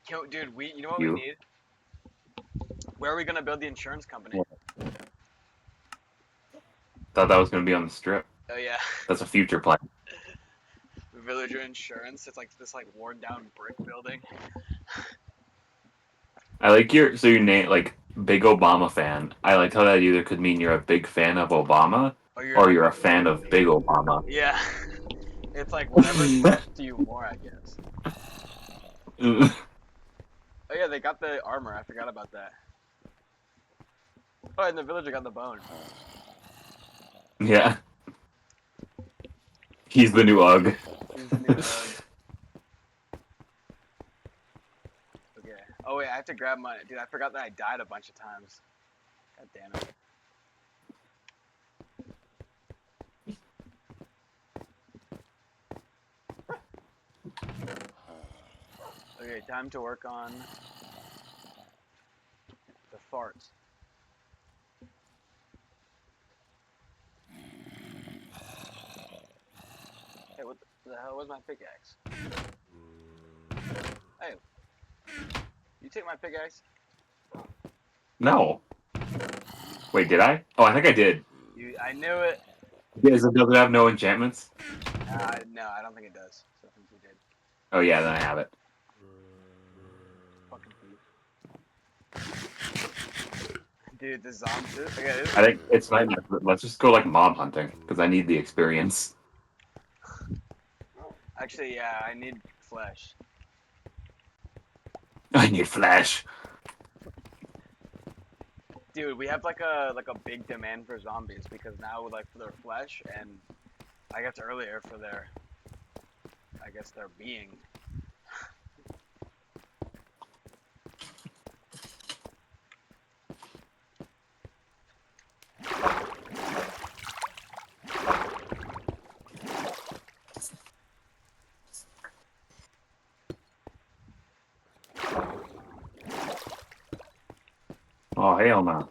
Yo, dude, you know what we You. need? Where are we gonna build the insurance company? What? Thought that was gonna be on the strip. Oh yeah, That's a future plan. Villager Insurance. It's like this like worn down brick building. I like your name like big Obama fan. I like how that either could mean you're a big fan of Obama Or you're or like you're a a fan of big Obama. yeah. It's like whatever speaks to you more, I guess. Oh yeah, they got the armor. I forgot about that. Oh, and the villager got the bone. Yeah, he's the new UG. He's the new Okay. Oh wait, I have to grab my dude. I forgot that I died a bunch of times. God damn it. Okay, time to work on the farts. Hey, what the hell was my pickaxe? Hey, you take my pickaxe? No. Wait, did I? Oh, I think I did. I knew it. Does it have no enchantments? No, I don't think it does. So I think you did. Oh yeah, then I have it. Fucking thief. Dude, the zombies. Okay, I think it's fine. Let's just go like mob hunting because I need the experience. actually, yeah, I need flesh. I need flesh. Dude, we have like a big demand for zombies because now like for their flesh and I guess earlier for their their being. Oh hell no.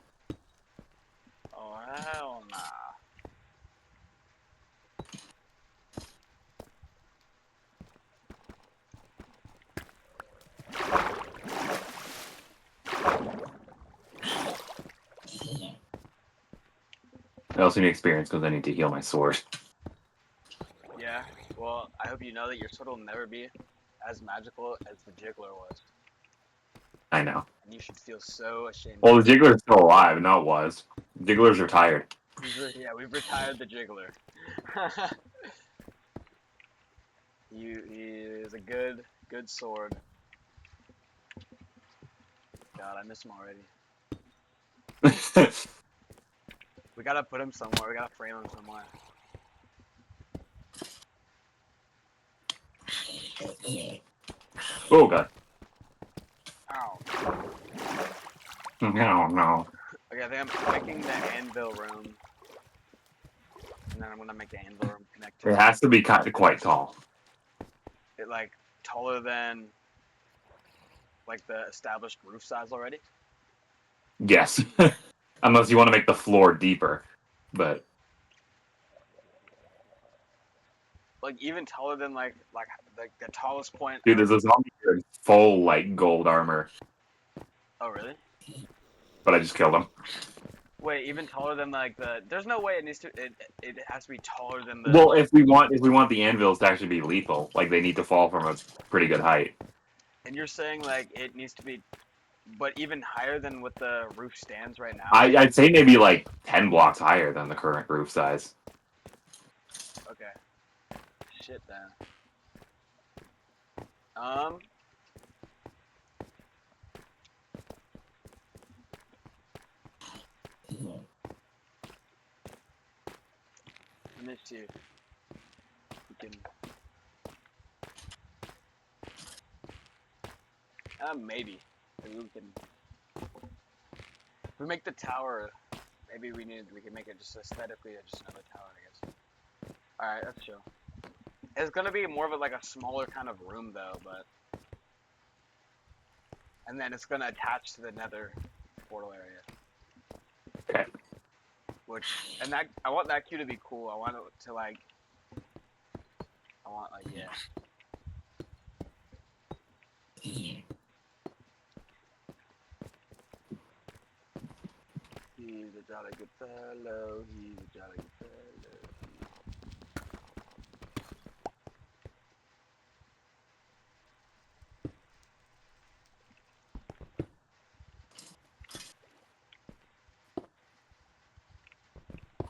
Oh hell nah. I also need experience because I need to heal my sword. Yeah. Well, I hope you know that your sword will never be as magical as the Jiggler was, I know. and you should feel so ashamed of Well, the yourself. Jiggler's still alive. No, it was. Jiggler's retired. Yeah, we've retired the Jiggler. He is a good sword. God, I miss him already. We gotta put him somewhere. We gotta frame him somewhere. Oh god. Ow. No, no. Okay, I think I'm making the anvil room, and then I'm gonna make the anvil room connect to It has to be kind of quite tall. it, like taller than like the established roof size already. Yes. Unless you want to make the floor deeper. But Like even taller than like the tallest point dude, of. there's a zombie here in full like gold armor, Oh really? but I just killed him. Wait, even taller than like the. There's no way it needs to. It has to be taller than the. Well, if we want the anvils to actually be lethal, like they need to fall from a pretty good height. And you're saying like it needs to be, but even higher than what the roof stands right now. I'd say maybe like 10 blocks higher than the current roof size. Okay. Shit then. Um. Let me see. We can. Maybe. Maybe we can. If we make the tower, maybe we can make it just aesthetically just another tower, I guess. All right, that's chill. It's gonna be more of a, like a smaller kind of room though, but and then it's gonna attach to the Nether portal area. Okay. And that I want that queue to be cool. I want it to like. I want like yeah. He's a jolly good fellow. He's a jolly good fellow.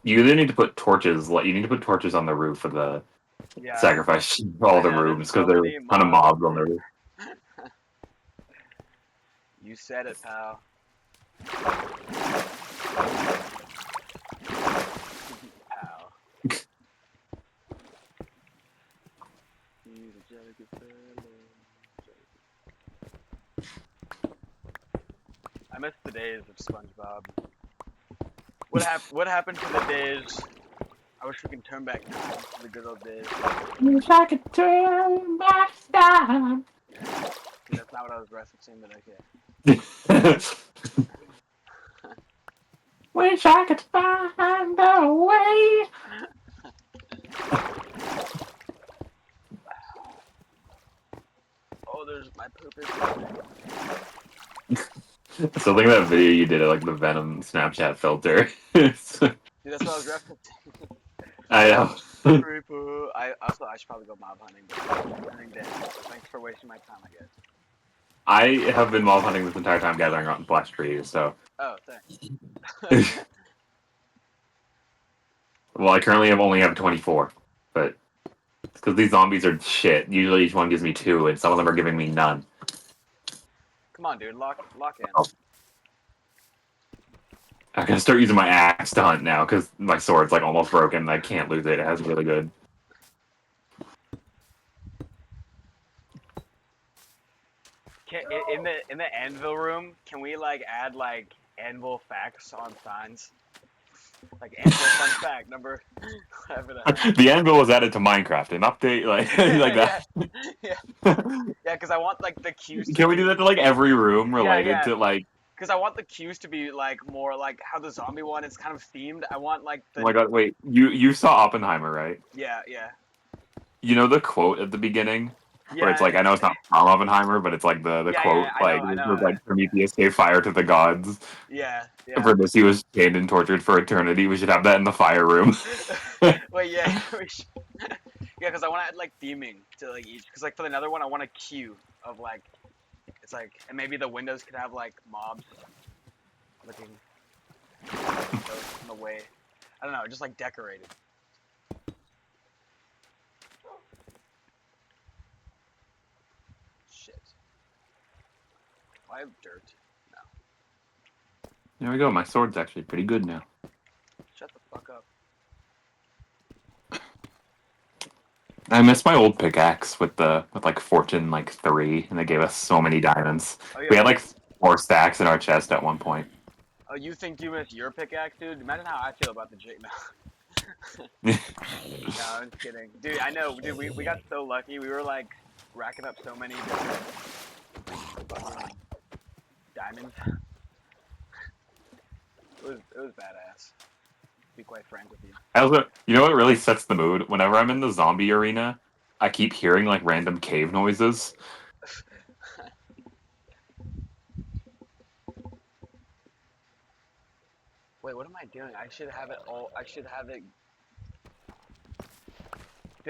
You either need to put torches. Like you need to put torches on the roof of the Yeah, sacrifice all I the know, there's rooms so because there are many a ton of mobs. mobs on the roof. You said it, pal. Pal. He's a jolly good fellow. I miss the days of SpongeBob. What happened to the days? I wish we could turn back time to the good old days. Wish I could turn back time. See, that's not what I was referencing, but okay. Wish I could find a way. Oh, there's my poop is. So look at that video you did of like the Venom Snapchat filter. Dude, that's what I was referencing. I know. Creeper. I should probably go mob hunting. But hunting dead. Thanks for wasting my time, I guess. I have been mob hunting this entire time gathering rotten flash trees, so Oh, thanks. well I currently only have 24. But because these zombies are shit. Usually each one gives me 2 and some of them are giving me none. Come on, dude. Lock in. Oh. I gotta start using my axe to hunt now because my sword's like almost broken. I can't lose it. It has really good. In the anvil room, can we like add like anvil facts on signs? Like anvil fun fact number whatever that. The anvil was added to Minecraft. An update like like that. Yeah, because I want like the cues to Can we be, do that to like every room related yeah. to like? Because I want the cues to be like more like how the zombie one is kind of themed. I want like Oh the my god! Wait, you saw Oppenheimer, right? yeah. You know the quote at the beginning where it's Yeah, like, I know it's not from Oppenheimer, but it's like the quote like I know. like Prometheus gave fire to the gods. Yeah. For this, he was chained and tortured for eternity. We should have that in the fire room. Wait, yeah, we should. Yeah, because I want to add like theming to like each. Because like for another one, I want a queue of like, it's like, and maybe the windows could have like mobs looking in the way. I don't know, just like decorated. Shit. Do I have dirt? No. There we go. My sword's actually pretty good now. Shut the fuck up. I miss my old pickaxe with like Fortune like 3, and they gave us so many diamonds. Oh yeah. We had like 4 stacks in our chest at one point. Oh, you think you miss your pickaxe, dude? Imagine how I feel about the Jake now. No, I'm just kidding. Dude, I know, dude, we got so lucky. We were like racking up so many diamonds. It was badass. To be quite frank with you. I also, you know what really sets the mood? Whenever I'm in the zombie arena, I keep hearing like random cave noises. Wait, what am I doing? I should have it all. I should have it.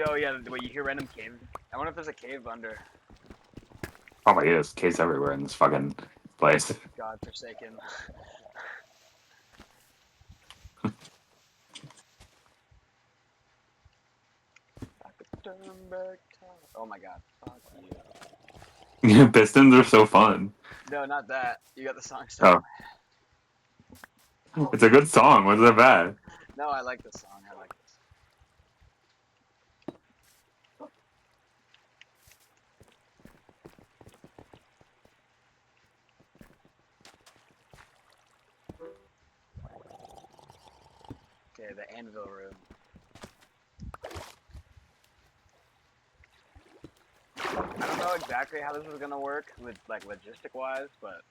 Oh yeah, wait, you hear random cave? I wonder if there's a cave under. Probably is. Caves everywhere in this fucking place. God forsaken. Oh my god, fuck you. Pistons are so fun. No, not that. You got the song stuck. Oh. It's a good song. What's that bad? No, I like this song. I like this. Okay, the anvil room. I don't know exactly how this is gonna work with like logistic wise, but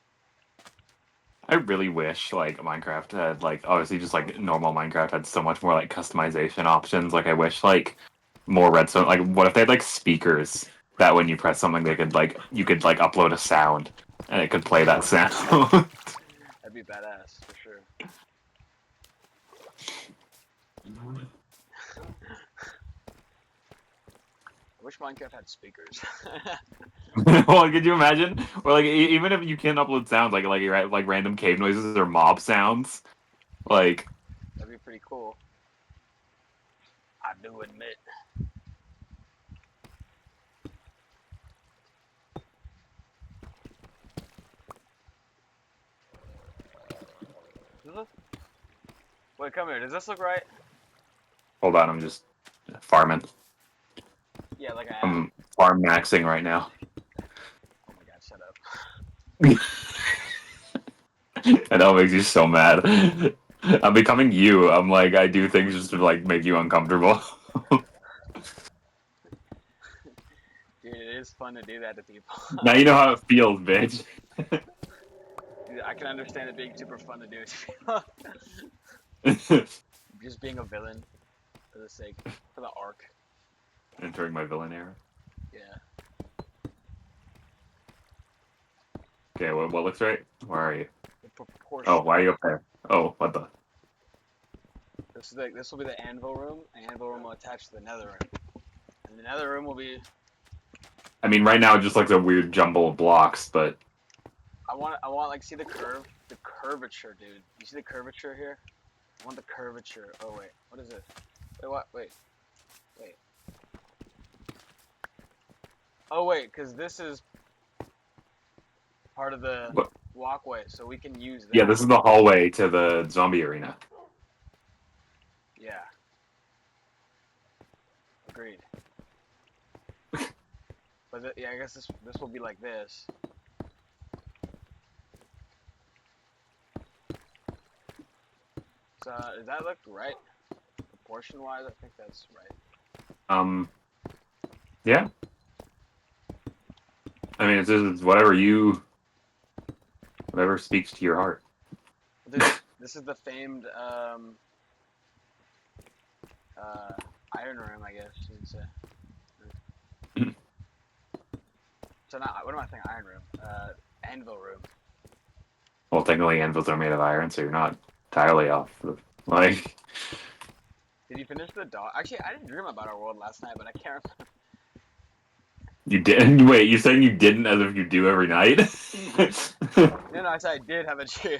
I really wish like Minecraft had like obviously just like normal Minecraft had so much more like customization options. Like I wish like more redstone. Like what if they had like speakers that when you press something they could like you could like upload a sound and it could play that sound. that'd be badass for sure. I wish Minecraft had speakers. Well, could you imagine? Or like, even if you can't upload sounds, like random cave noises or mob sounds, like. That'd be pretty cool. I do admit. Wait, come here. Does this look right? Hold on, I'm just farming. Yeah, like I. I'm farm maxing right now. Oh my god, shut up. And that makes you so mad. I'm becoming you. I'm like, I do things just to like make you uncomfortable. Dude, it is fun to do that to people. Now you know how it feels, bitch. Dude, I can understand it being super fun to do to people. Just being a villain for the sake, for the arc. Entering my villain era. Yeah. Okay, what looks right? Where are you? The proportion. Oh, why are you up there? Oh, what the? This will be the anvil room. The anvil room will attach to the nether room. And the nether room will be. I mean, right now it just looks a weird jumble of blocks, but I want like see the curvature, dude. You see the curvature here? I want the curvature. Oh wait, what is this? Wait, what? Wait. Oh wait, because this is part of the what? walkway, so we can use that. Yeah, this is the hallway to the zombie arena. Yeah. Agreed. But yeah, I guess this will be like this. So does that look right? Proportion wise, I think that's right. Yeah. I mean, it's whatever speaks to your heart. This is the famed iron room, I guess you'd say. So not what am I saying? Iron room. Anvil room. Well, technically, anvils are made of iron, so you're not entirely off. Like, Did you finish the dog? Actually, I didn't dream about our world last night, but I can't remember. you didn't. Wait, you're saying you didn't, as if you do every night? No, I said I did have a dream.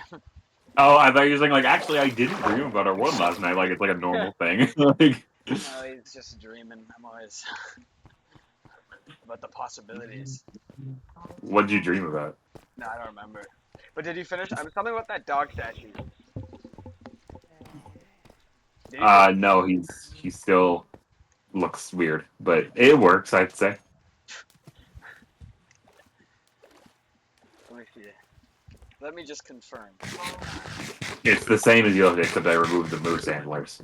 Oh, I thought you were saying like, actually, I didn't dream about our world last night. Like, it's like a normal thing. Like, No, he's just dreaming. I'm always about the possibilities. what did you dream about? No, I don't remember. But did you finish? I was talking about that dog statue. Did you finish? No, he still looks weird, but it works, I'd say. Let me see. Let me just confirm. It's the same as Yoda, except I removed the moose antlers.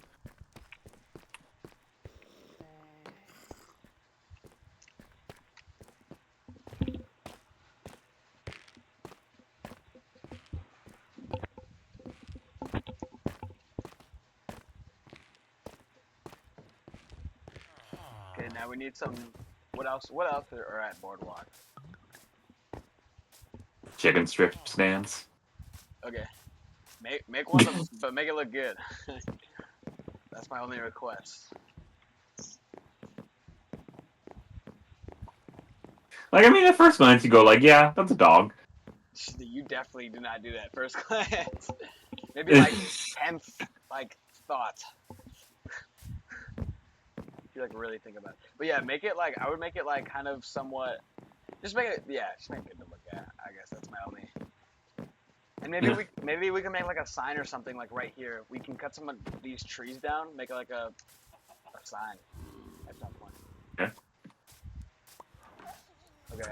Okay, now we need some. What else? What else are at Boardwalk? Chicken strip stands. Okay, make one, but make it look good. That's my only request. Like, I mean, at first glance, you go like, yeah, that's a dog. You definitely do not do that first glance. Maybe like 10th like thought. You like really think about it. But yeah, make it like I would make it like kind of somewhat. Just make it just make it good to look at. I guess that's my only. And maybe we can make like a sign or something like right here. We can cut some of these trees down, make it like a sign at some point. Yeah. Okay,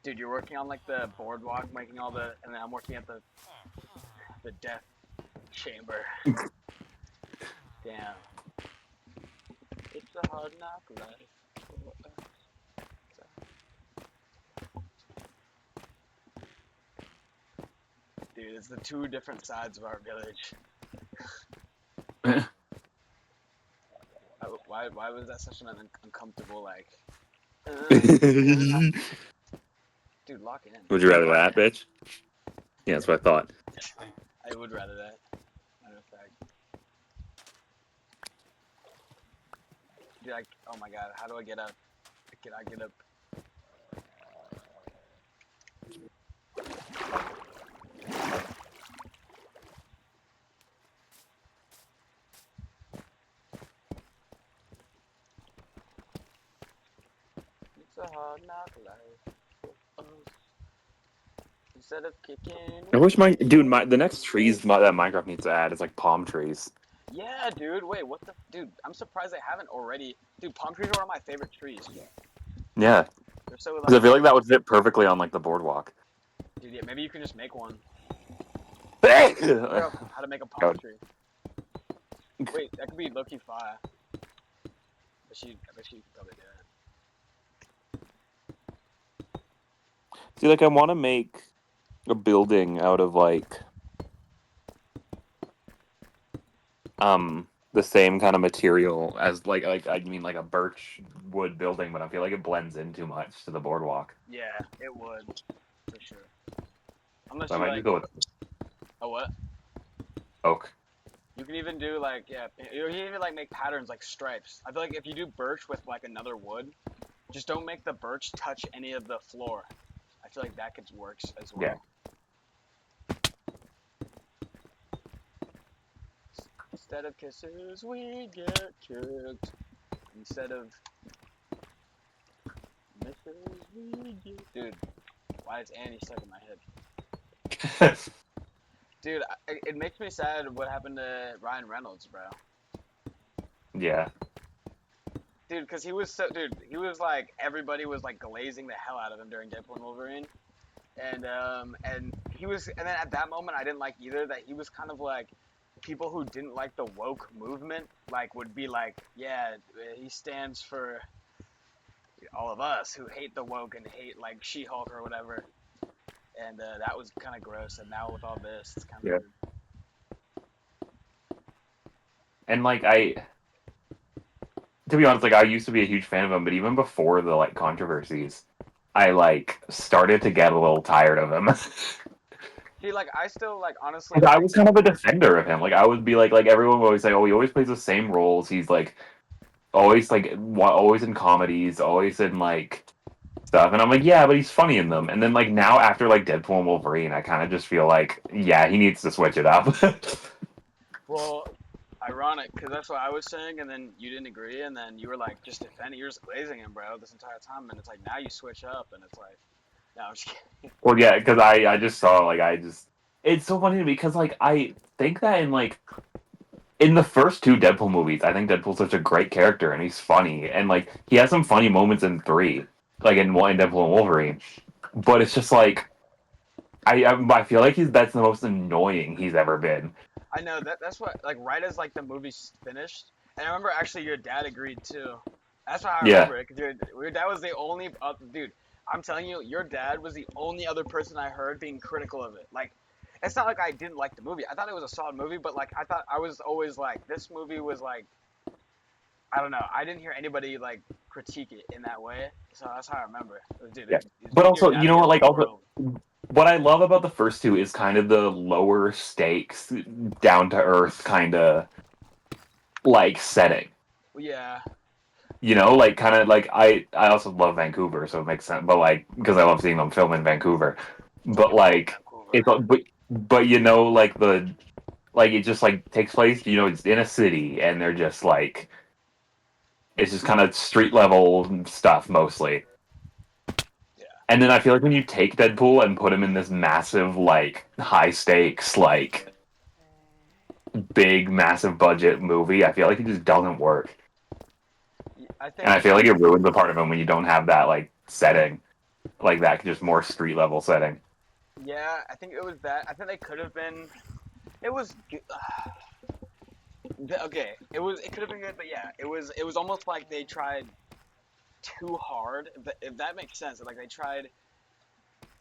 Dude, you're working on like the boardwalk, making all the, and then I'm working at the death chamber. Damn. It's a hard knock life. Dude, it's the two different sides of our village. Why was that such an uncomfortable like? Dude, lock in. Would you rather that, bitch? Yeah, that's what I thought. I would rather that. Matter of fact. Dude, oh my god, how do I get up? Can I get up? It's a hard knock life for us. Instead of kicking. I wish the next trees that Minecraft needs to add is like palm trees. Yeah, dude. Wait, what the? Dude, I'm surprised they haven't already. Dude, palm trees are one of my favorite trees. Yeah, They're so because I feel like that would fit perfectly on like the boardwalk. Dude, yeah, maybe you can just make one. Hey! Figure out how to make a palm tree. Wait, that could be Loki fire. I bet you could probably do it. See, like I want to make a building out of like the same kind of material as like I mean like a birch wood building, but I feel like it blends in too much to the boardwalk. Yeah, it would for sure. Unless So I you might like. just go with Oh what? oak. You can even do like you can even like make patterns like stripes. I feel like if you do birch with like another wood, just don't make the birch touch any of the floor. I feel like that could works as well. Yeah. Instead of kisses, we get kicked. Instead of misses, we get. Dude, why is Annie stuck in my head? Dude, it makes me sad what happened to Ryan Reynolds, bro. Yeah. Dude, because he was like, everybody was like glazing the hell out of him during Deadpool and Wolverine. And then at that moment, I didn't like either that he was kind of like, people who didn't like the woke movement, like, would be like, yeah, he stands for all of us who hate the woke and hate, like, She-Hulk or whatever. And that was kind of gross. And now with all this, it's kind of weird. And like to be honest, like I used to be a huge fan of him, but even before the like controversies, I like started to get a little tired of him. See, like, I still, like, honestly... I was kind of a defender of him. Like I would be like everyone would always say, oh, he always plays the same roles. He's like always always in comedies, always in like stuff. And I'm like, yeah, but he's funny in them. And then like now after like Deadpool and Wolverine, I kind of just feel like, yeah, he needs to switch it up. Well, ironic, because that's what I was saying, and then you didn't agree, and then you were like, just defending, you're just glazing him, bro, this entire time, and it's like, now you switch up, and it's like, no, I'm just kidding. Well, yeah, because I just saw like it's so funny because like I think that in the first two Deadpool movies, I think Deadpool's such a great character and he's funny and like he has some funny moments in three, like in Deadpool and Wolverine, but it's just like I feel like that's the most annoying he's ever been. I know, that's what, like, right as, like, the movie's finished, and I remember actually your dad agreed, too. That's why I remember it, because your dad was the only, dude, I'm telling you, your dad was the only other person I heard being critical of it. Like, it's not like I didn't like the movie. I thought it was a solid movie, but, like, I was always like, this movie was, like, I don't know. I didn't hear anybody, like, critique it in that way, so that's how I remember. Dude, Yeah. But also, you know what, like, also, what I love about the first two is kind of the lower stakes, down to earth kind of, like, setting. Yeah. You know, like kind of like I also love Vancouver, so it makes sense. But like because I love seeing them film in Vancouver, but like it's but you know like it just like takes place. You know, it's in a city, and they're just like it's just kind of street level stuff mostly. Yeah. And then I feel like when you take Deadpool and put him in this massive like high stakes like big massive budget movie, I feel like it just doesn't work. And I feel like it ruins the part of him when you don't have that like setting, like that just more street level setting. Yeah, I think it was that. I think they could have been. It was okay. It could have been good, but yeah, it was almost like they tried too hard. If that makes sense, like they tried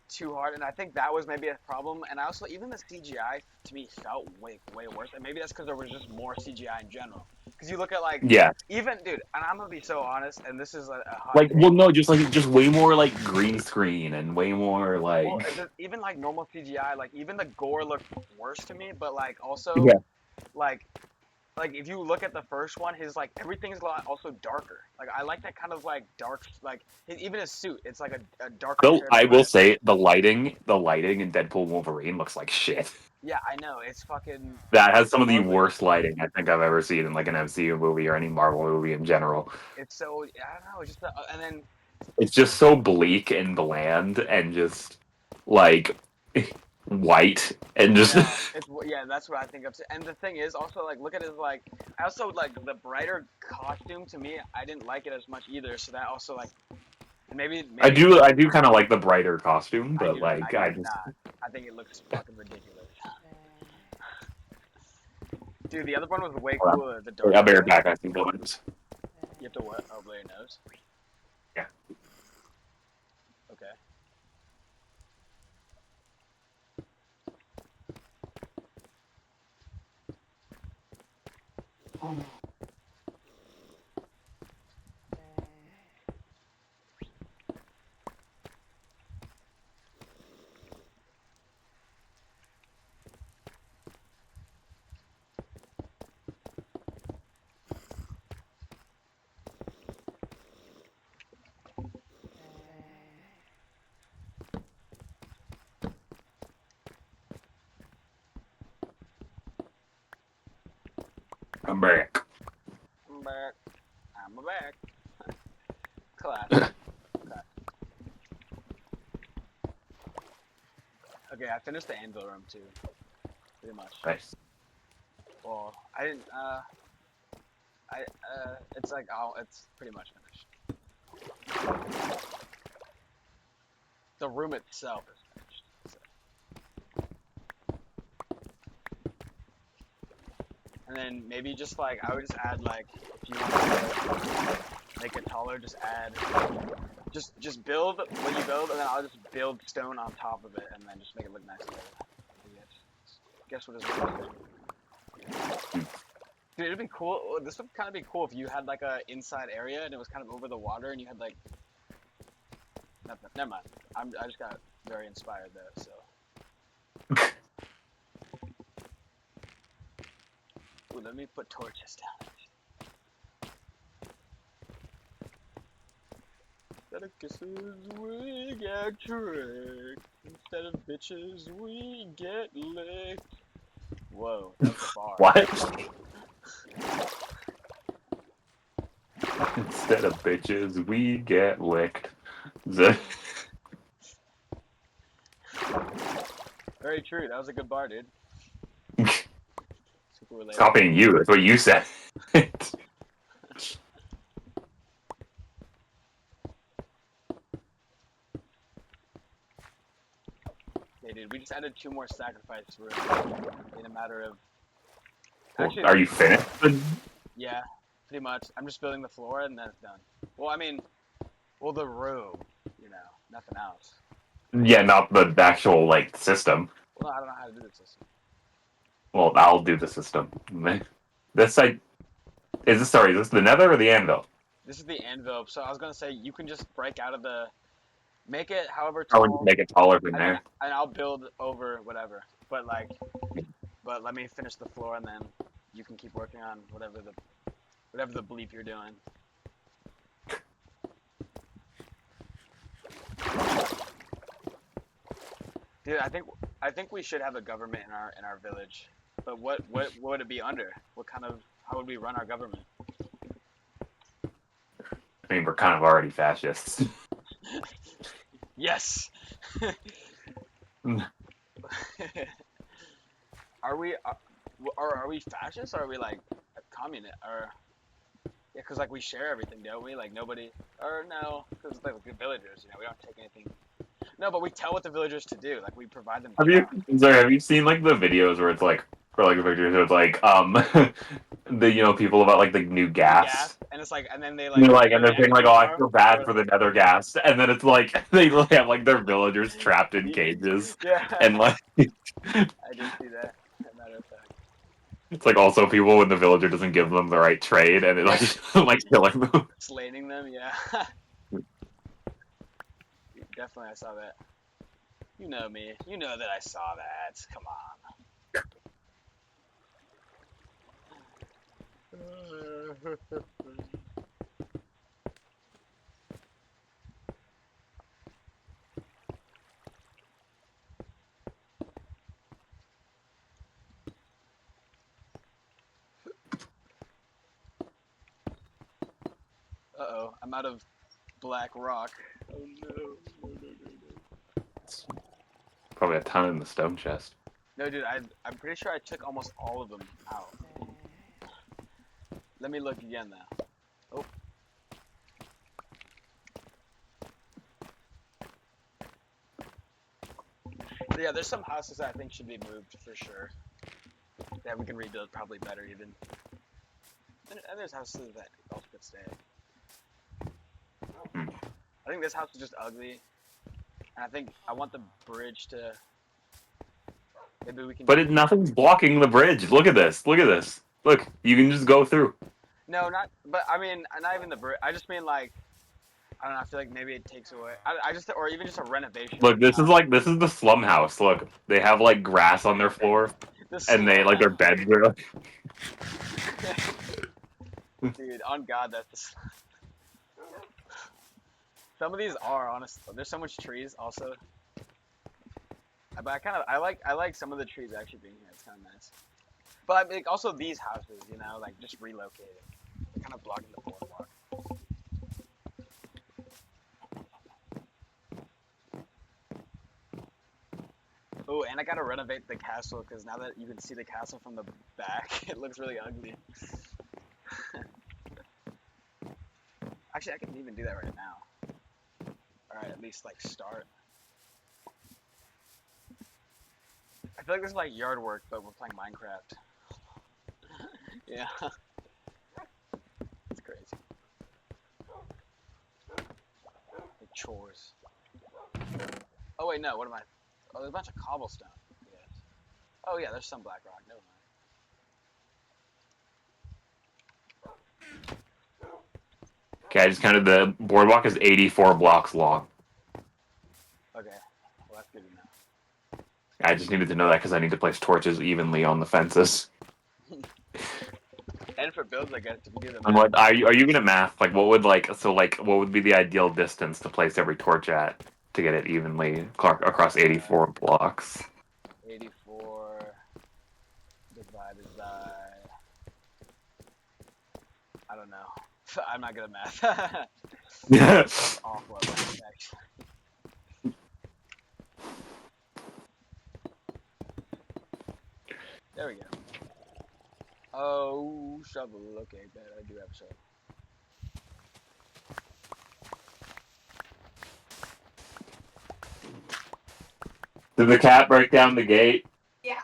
too hard, and I think that was maybe a problem. And I also even the CGI to me felt way worse, and maybe that's because there was just more CGI in general. Because you look at like even dude, and I'm gonna be so honest, and this is a hot like take. well no, just way more like green screen and way more like even like normal CGI, like even the gore looked worse to me, but like also like like if you look at the first one, his like everything's a lot also darker. Like I like that kind of like dark, like even his suit, it's like a darker Though shade of I will red. say the lighting in Deadpool Wolverine looks like shit. Yeah, I know it's fucking That has some of the ugly. worst lighting I think I've ever seen in like an MCU movie or any Marvel movie in general. It's so I don't know. It's just and then It's just so bleak and bland and just like white and just yeah, yeah. That's what I think of. And the thing is also like look at his like. I also like the brighter costume to me. I didn't like it as much either. So that also like maybe I do kind of like the brighter costume, but I like do I just not. I think it looks fucking ridiculous. Dude, the other one was way hold on. cooler. The Wait, dark I'll be right side. back. I think buildings. You have to what? Oh, blow your nose. Yeah. Okay. I'm back. I'm back. I'm back. Classic. Classic. Okay, I finished the anvil room too. Pretty much. Nice. Well, I didn't. It's like it's pretty much finished. The room itself is finished. So. And then maybe just like I would just add like if you want to make it taller, just add just build what you build, and then I'll just build stone on top of it, and then just make it look nice later. Guess what is Dude, it'd be cool. This would kind of be cool if you had like a inside area and it was kind of over the water, and you had like nothing. Never mind. I just got very inspired there. So. Ooh, let me put torches down. Instead of kisses, we get tricked. Instead of bitches, we get licked. Whoa, that's a bar. What? Instead of bitches, we get licked. Very true. That was a good bar, dude. Super relatable. Copying you. That's what you said. Okay, dude, we just added 2 more sacrifice rooms in a matter of. Actually, are you finished? Yeah, pretty much. I'm just building the floor and then it's done. Well, I mean, the room, nothing else. Yeah, not the actual like system. Well, no, I don't know how to do the system. Well, I'll do the system. This side is this. Sorry, is this the Nether or the Anvil? This is the anvil. So I was gonna say you can just break out of the, make it however I tall, would make it taller from there. and I'll build over whatever. But let me finish the floor and then you can keep working on whatever the bleep you're doing. Dude, I think we should have a government in our village. But what would it be under? How would we run our government? I mean, we're kind of already fascists. Yes. Are we fascists? Or are we like communist? Or yeah, because like we share everything, don't we? Like nobody, or no, because like the villagers, we don't take anything. No, but we tell what the villagers to do. Like we provide them. Have you seen like the videos where it's like for like the pictures? It's like the people about like the new gas. And it's like, and then they And like they're saying like, oh, I feel bad for the nether gas, and then it's like they have like their villagers trapped in cages, Yeah. and like I did see that. Matter of fact. it's like also people when the villager doesn't give them the right trade, and it like killing them. Slaying them, yeah. Definitely, I saw that. You know me. You know that I saw that. Come on. Uh-oh, I'm out of black rock. Oh no, no, no, no, no. Probably a ton in the stone chest. No, dude, I'm pretty sure I took almost all of them out. Let me look again now. Oh. So yeah, there's some houses that I think should be moved for sure. That we can rebuild probably better even. And there's houses that also could stay. Hmm. I think this house is just ugly. And I think I want the bridge to. Maybe we can. But nothing's blocking the bridge. Look at this. Look at this. Look, you can just go through. No, not. But I mean, not even the bridge. I just mean like. I don't know. I feel like maybe it takes away. I just, or even just a renovation. Look, this is the slum house. Look, they have like grass on their floor, and they like their beds are. Like... Dude, on God, that's. Some of these are honest. There's so much trees also. But I like some of the trees actually being here. It's kind of nice. But like also these houses, you know, like just relocating. They're kind of blocking the boardwalk. Oh, and I gotta renovate the castle because now that you can see the castle from the back, it looks really ugly. Actually, I can even do that right now. Alright, at least like start. I feel like this is like yard work, but we're playing Minecraft. Yeah. It's crazy. Like chores. Oh wait, no, what am I? Oh, there's a bunch of cobblestone. Yes. Oh yeah, there's some black rock. Never mind. Okay, I just counted the boardwalk is 84 blocks long. Okay, well that's good to know. I just needed to know that because I need to place torches evenly on the fences. And for builds, I guess if you do the And what are you gonna math? Like, what would what would be the ideal distance to place every torch at to get it evenly across 84 blocks? 84 divided by. I don't know. I'm not good at math. Yeah. Awful at math, actually. There we go. Oh, shovel. Okay, bet I do have a shovel. Did the cat break down the gate? Yeah.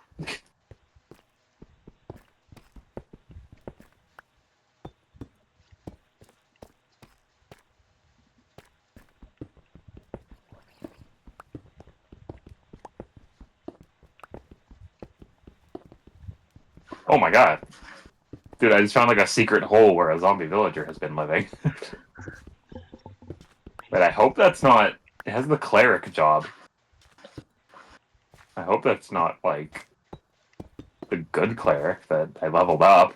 Oh my god. Dude, I just found like a secret hole where a zombie villager has been living. But I hope that's not... It has the cleric job. I hope that's not, like, the good cleric that I leveled up.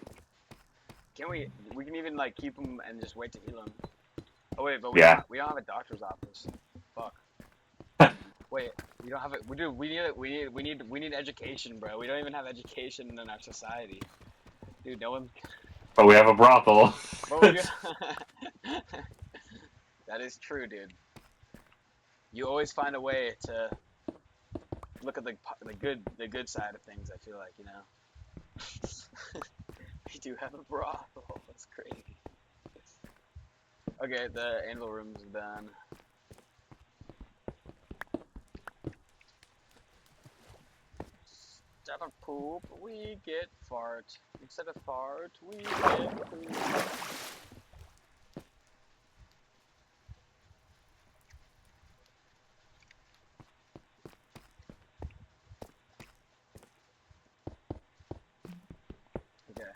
Can we can even like keep him and just wait to heal him. Oh wait, but we don't have a doctor's office. Fuck. Wait, we don't have it. We need education, bro. We don't even have education in our society. Dude, no one. But we have a brothel. That is true, dude. You always find a way to look at the good side of things. I feel like, you know. We do have a brothel. That's crazy. Okay, the anvil room's done. Instead of poop, we get fart. Instead of fart, we get poop. Okay.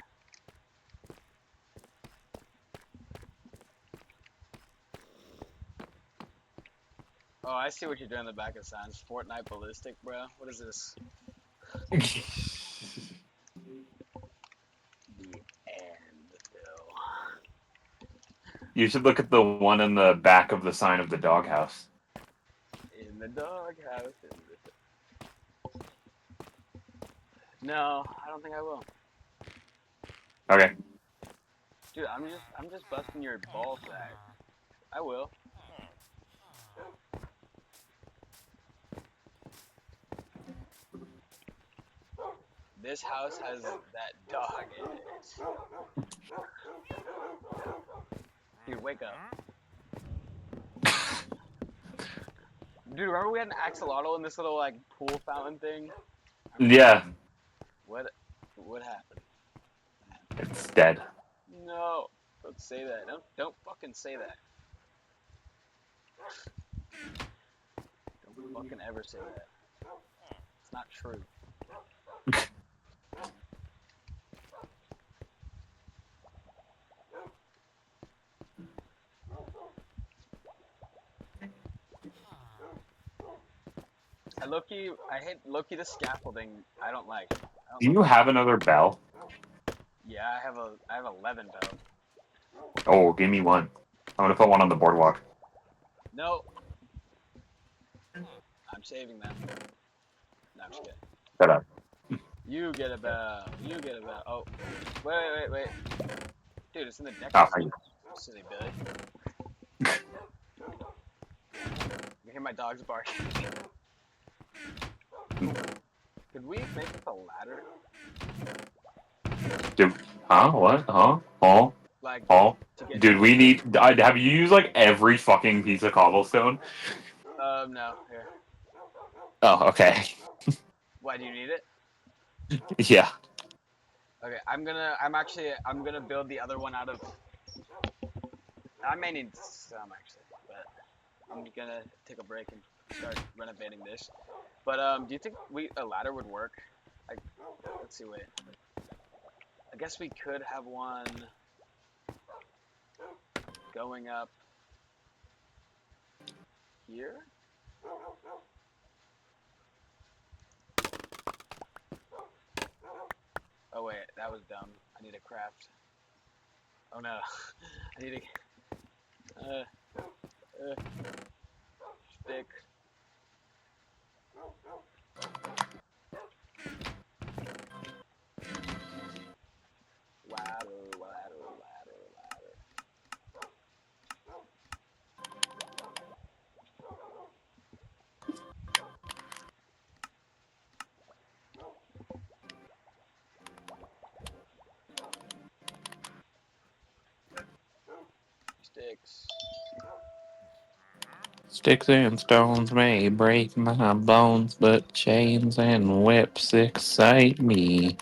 Oh, I see what you're doing in the back of signs. Fortnite Ballistic, bro. What is this? The end. You should look at the one in the back of the sign of the doghouse. In the doghouse. No, I don't think I will. Okay. Dude, I'm just busting your ball sack. I will. This house has that dog in it. Dude, wake up. Dude, remember we had an axolotl in this little like pool fountain thing? Yeah, What happened? it's dead. No, don't say that. Don't fucking say that. Don't fucking ever say that. It's not true. I hate Loki the scaffolding. I don't like. I don't Do love you that. have another bell? Yeah, I have 11 bells. Oh, give me one. I'm gonna put one on the boardwalk. No, I'm saving them. No, I'm just kidding. Shut up. You get a bell. You get a bell. Oh, wait. Dude, it's in the deck. Oh, thank Silly Billy. You hear my dogs barking. Could we make this a ladder? Dude, huh? What? Huh? Oh? Like, Oh? to get Dude, down? we need. Have you used like every fucking piece of cobblestone? No. Here. Oh, okay. Why do you need it? Yeah. Okay, I'm gonna build the other one out of. I may need some actually, but I'm gonna take a break and start renovating this. But do you think a ladder would work? Like, let's see. Wait. I guess we could have one going up here. Oh wait, that was dumb. I need a craft. Oh no, I need a stick. Ladder. Sticks. Sticks and stones may break my bones, but chains and whips excite me.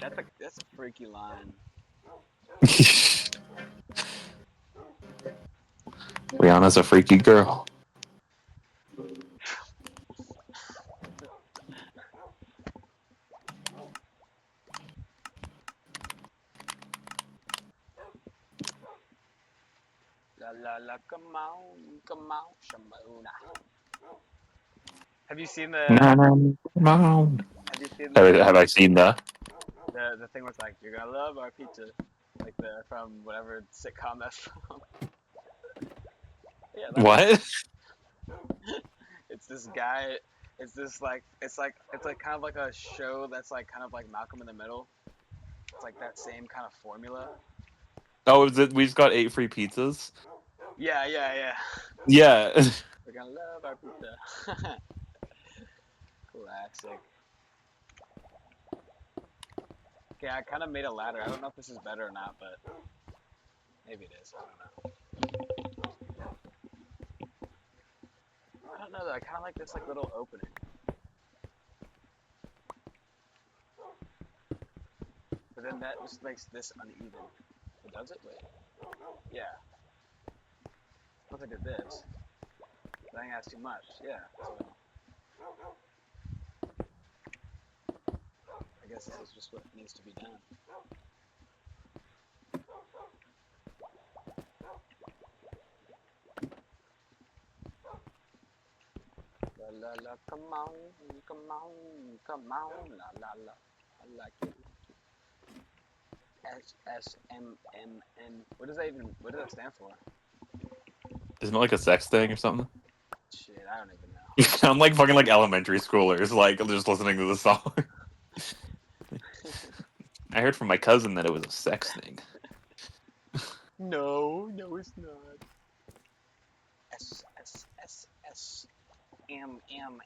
That's a freaky line. Rihanna's a freaky girl. La, come on, Shamona. Have you seen the Na, na, come on. Have you seen Have I seen the? the thing was like you're gonna love our pizza, like the from whatever sitcom that's from. Yeah, that. What? It's this guy. It's like kind of like a show that's like kind of like Malcolm in the Middle. It's like that same kind of formula. Oh, is it? We just got 8 free pizzas. Yeah. Yeah. We're gonna love our pizza. Classic. Okay, I kind of made a ladder. I don't know if this is better or not, but maybe it is. I don't know. I don't know though. I kind of like this like little opening. But then that just makes this uneven. It does it? Wait. Yeah. Once I did this, I think that's too much. Yeah. So I guess this is just what needs to be done. La la, come on, la la. I like it. SSMMN. What does that even? What does that stand for? Isn't it like a sex thing or something? Shit, I don't even know. You sound like fucking like elementary schoolers, like just listening to the song. I heard from my cousin that it was a sex thing. No, no, it's not. S M S.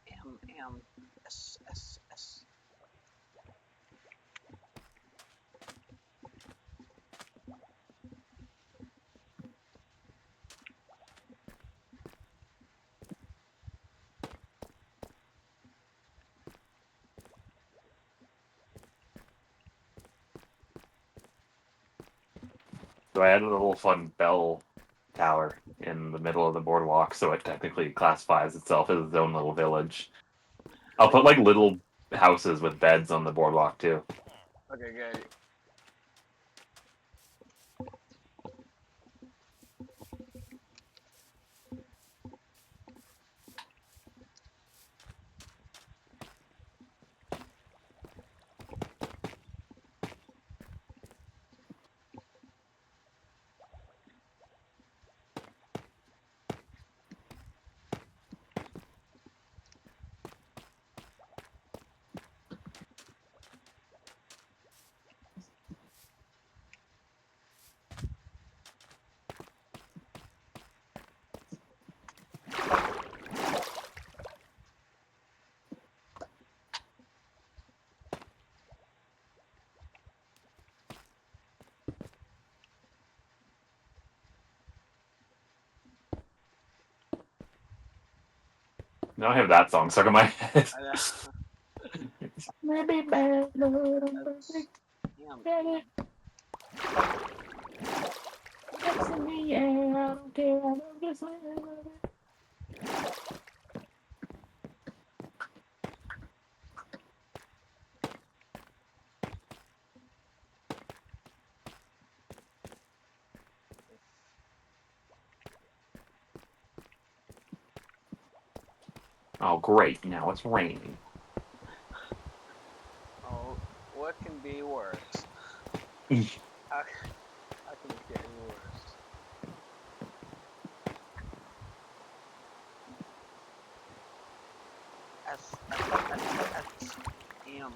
So I had a little fun bell tower in the middle of the boardwalk, so it technically classifies itself as its own little village. I'll put like little houses with beds on the boardwalk too. Okay, good. Now I have that song stuck in my head. I know. Maybe bad, but I'm That's, perfect. damn. Get it? It's in the air. I don't care. I don't just let it. Oh, great. Now it's raining. Oh, what can be worse? How can it get any worse? S. M.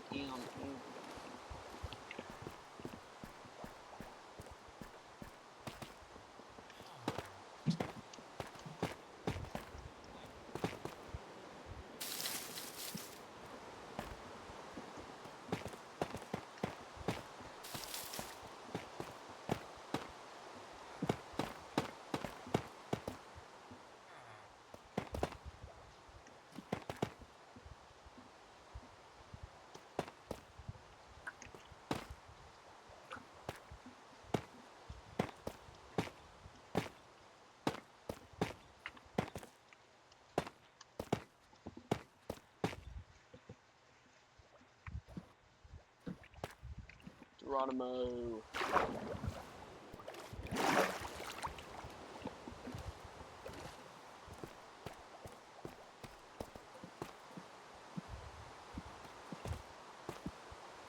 Geronimo.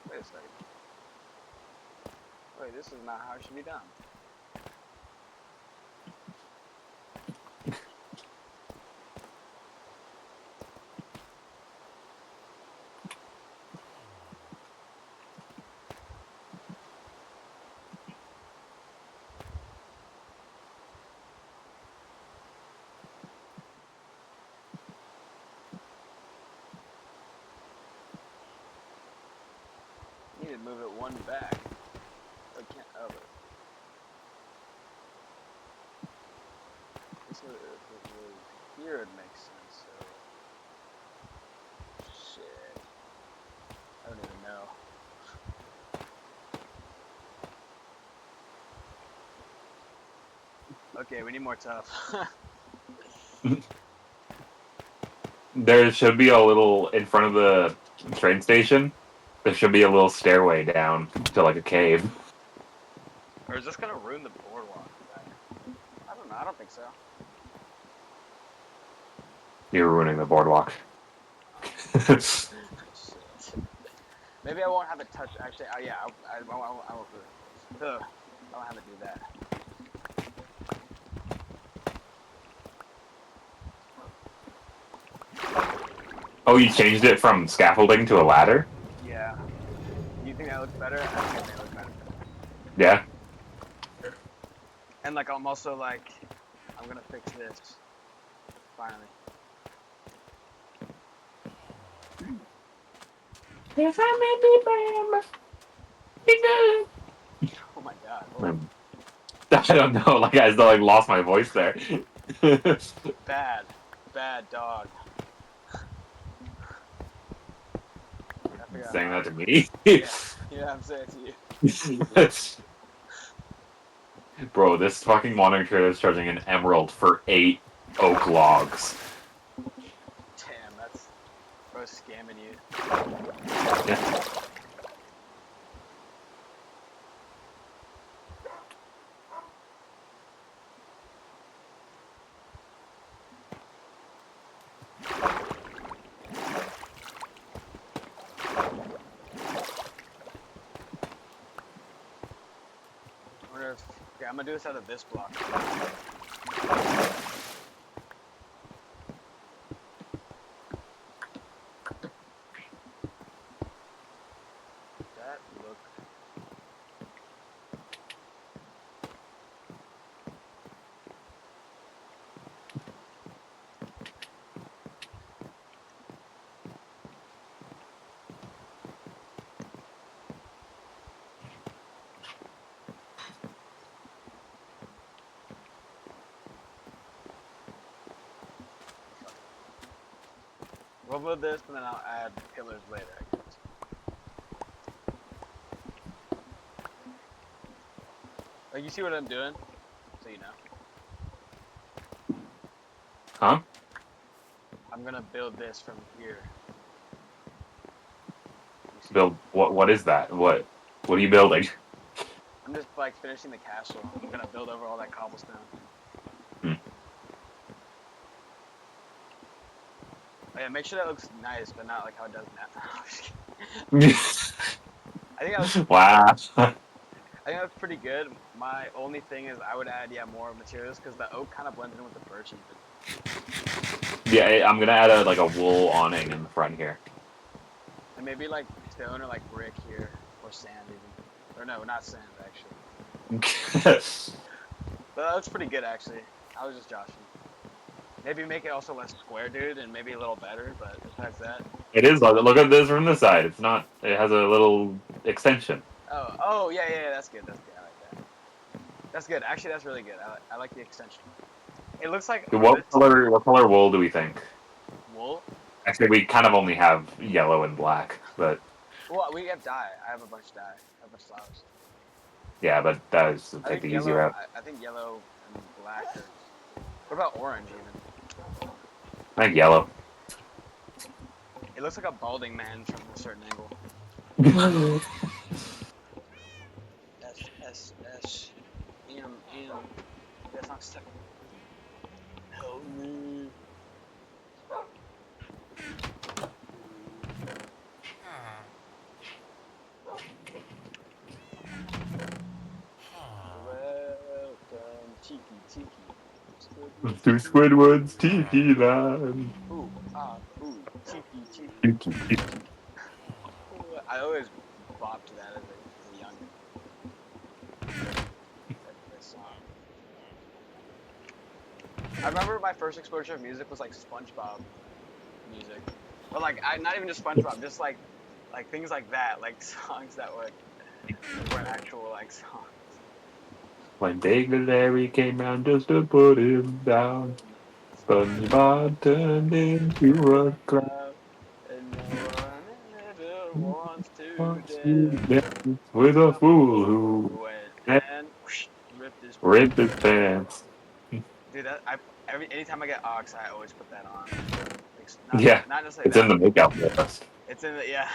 Wait a second. Wait, this is not how it should be done. You need to move it one back. I can't. Oh, but this is, if it was here, it makes sense. So, shit. I don't even know. Okay, we need more tough. There should be a little in front of the train station. There should be a little stairway down to like a cave. Or is this gonna ruin the boardwalk? I don't know. I don't think so. You're ruining the boardwalk. Shit. Maybe I won't have it touch. Actually, yeah, I won't do it. Ugh, I don't have to do that. Oh, you changed it from scaffolding to a ladder? Yeah. Do you think that looks better? I think they look better. Yeah. And like I'm also like, I'm gonna fix this. Finally. If I may be Oh my god. Hold on. I don't know. Like I still like lost my voice there. Bad. Bad dog. I forgot Saying how. that to me. Yeah. Yeah, I'm saying it to you. Bro, this fucking modern trader is charging an emerald for 8 oak logs. Damn, that's bro scamming you. Yeah. I wonder if okay, I'm gonna do this out of this block. That look we'll build this and then I'll add pillars later, I guess. Like you see what I'm doing? So you know. Huh? I'm gonna build this from here. You see? Build what is that? What are you building? I'm just like finishing the castle. I'm gonna build over all that cobblestone. Hmm. Oh yeah, make sure that looks nice, but not like how it does now. I think I was Wow. I think that's pretty good. My only thing is I would add more materials because the oak kind of blends in with the birch even. Yeah, I'm gonna add like a wool awning in the front here. And maybe like stone or like brick here or sand even. Or no, not sand actually. But that looks pretty good actually. I was just joshing. Maybe make it also less square, dude, and maybe a little better. But besides that, It is. Look at this from the side. It's not. It has a little extension. oh yeah, that's good. That's good. I like that. That's good. Actually, that's really good. I like the extension. It looks like on What this color? What color wool do we think? wool. Actually, we kind of only have yellow and black, but Well, we have dye. I have a bunch of dye. I have a bunch of flowers. yeah, but that is to I take think the easy yellow. route. I think yellow and black. What about orange even? I think yellow. It looks like a balding man from a certain angle. S S S M M. That's not stuck. Help me. Welcome, Tiki Tiki. To Squidward's Tiki Land. Ooh, ooh, Tiki Tiki. Tiki, tiki. Ooh, I always bopped to that as a young that song. I remember my first exposure of music was like SpongeBob music, but like not even just SpongeBob, just like things like that, like songs that were actual like songs. When Larry came round just to put him down, SpongeBob turned into a clown. And no one ever wants to Wants to dance dance with a with a fool fool who who went and whoosh, ripped his pants. ripped his pants. Dude, anytime I get ox, I always put that on. Like, Yeah, not necessarily it's in that, the but makeup list. it's in the yeah.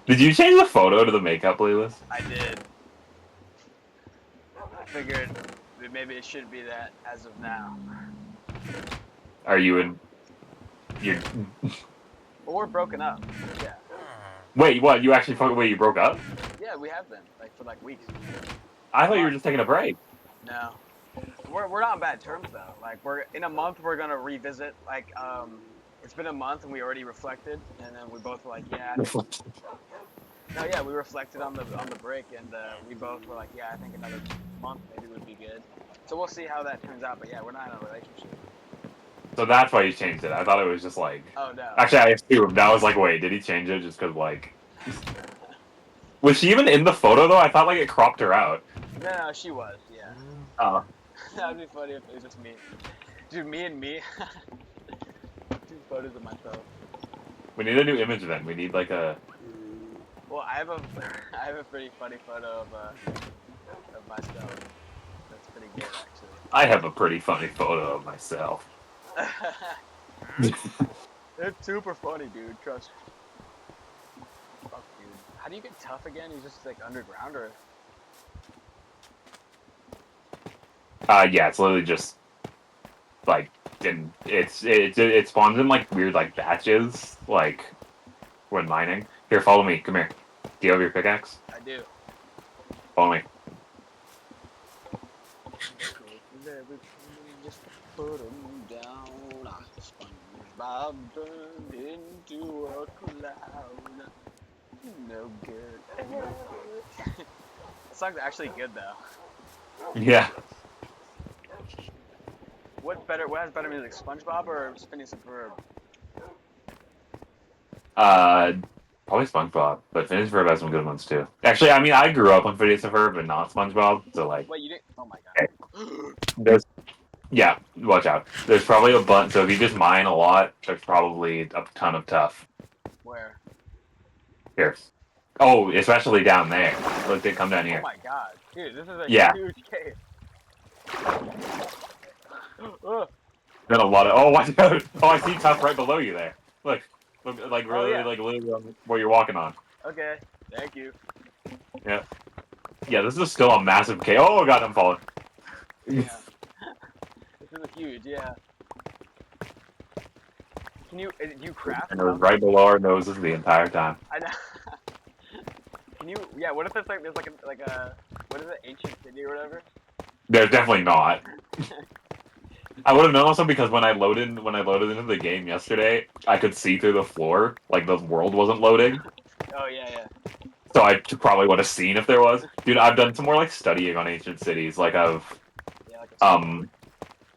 Did you change the photo to the makeup playlist? I did. I figured that maybe it shouldn't be that as of now. Are you in? You But we're broken up. Yeah. wait? What? You actually? Wait, you broke up? Yeah, we have been like for like weeks. I thought you were just taking a break. No, we're not on bad terms though. Like we're in a month we're gonna revisit. Like it's been a month and we already reflected, and then we both were like, yeah, I think. No, yeah, we reflected on the break, and we both were like, yeah, I think another month maybe would be good. So we'll see how that turns out. But yeah, we're not in a relationship. So that's why you changed it. I thought it was just like. Oh no. Actually, I assumed. I was like, wait, did he change it just because like? Was she even in the photo though? I thought like it cropped her out. No, she was. Yeah. Oh. That'd be funny if it was just me. Dude, me and me. Two photos of myself. We need a new image then. We need like a. Well, I have a I have a pretty funny photo of myself. That's pretty good I have a pretty funny photo of myself. actually. It's super funny, dude. Trust me. Fuck, dude. How do you get tough again? He's just like underground, or? Yeah, it's literally just like it spawns in like weird like batches like when mining. Here, follow me. Come here. Do you have your pickaxe? I do. Follow me. Just put 'em down. SpongeBob turned into a clown. No good. No good. That song's actually good though. Yeah. What's better? What has better music, SpongeBob or Phineas and Ferb? Uh, Probably SpongeBob, but Phineas and Ferb has some good ones too. Actually, I mean, I grew up on Phineas and Ferb and not SpongeBob, so like, Wait, you didn't? Oh my okay, god. there's yeah, watch out. There's probably a bunch. So if you just mine a lot, there's probably a ton of tough. Where? Here. Oh, especially down there. Look, they come down Oh here. my god, dude, this is a Yeah. huge cave. Ugh. Then a lot of. Oh, watch out! Oh, I see tough right below you there. Look, like Oh, really, yeah. like literally on where you're walking on. Okay, thank you. Yeah. Yeah, this is still a massive cave. Oh god, I'm falling. Yeah. This is a huge, yeah. Can you? Do you craft? And it was stuff? right below our noses the entire time. I know. Can you? Yeah. What if there's like a what is it? Ancient city or whatever? There's definitely not. I would have known also because when I loaded into the game yesterday, I could see through the floor, like the world wasn't loading. Oh yeah, yeah. So I probably would have seen if there was. Dude, I've done some more like studying on ancient cities. Like I've Yeah,